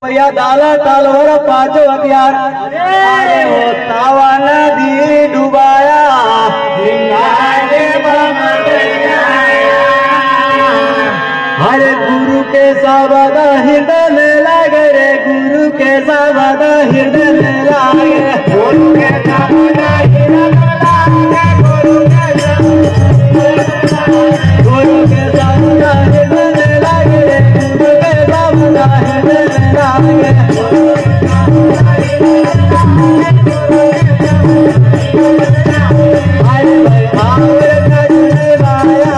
भैया डाला टालवर पांचों हथियार अरे वो तावा नदी डुबाया हरे गुरु के सावध हृदय में लागे रे गुरु के सावध हृदय में लागे गुरु के सावध हृदय में लागे गुरु के सावध हृदय में लागे रे गुरु के सावध हृदय में लागे हरे भाई आवर कजने वाया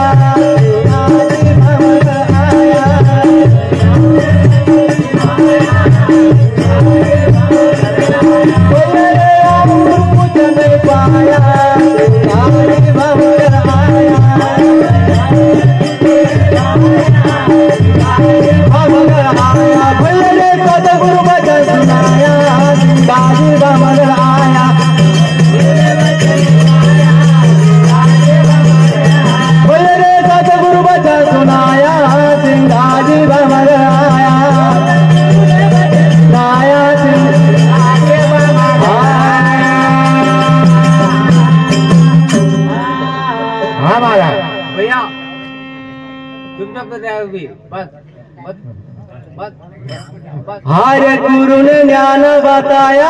हरे गुरु ने ज्ञान बताया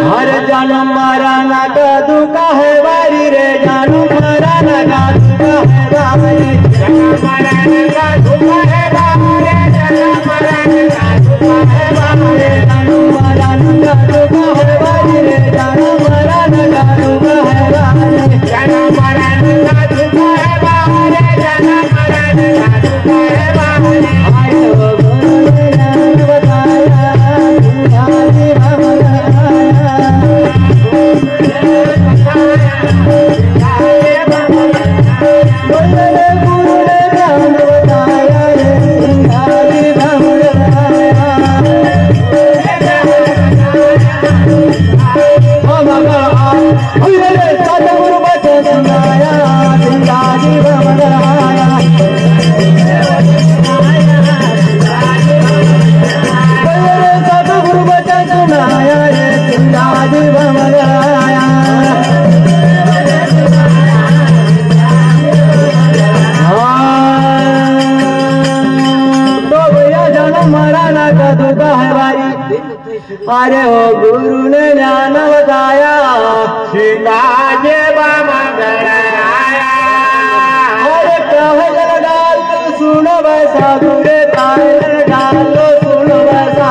हर जन्म मरना का दुख है बारी रे जन्म मरना का दुख है बारी जन्म मरना का दुख है बारी जन्म मरना का दुख है बारी जन्म मरना का दुख है बारी रे जन्म मरना का दुख है बारी जन्म मरना का दुख है बारी जन्म मरना का दुख है बारी आयो गुरु ने ज्ञान बताया तुम्हारी अरे हो गुरु ने ज्ञान बताया शिवाजी अरे कहे डाल सुनो वैसा दूरे ताए डाल सुनो वैसा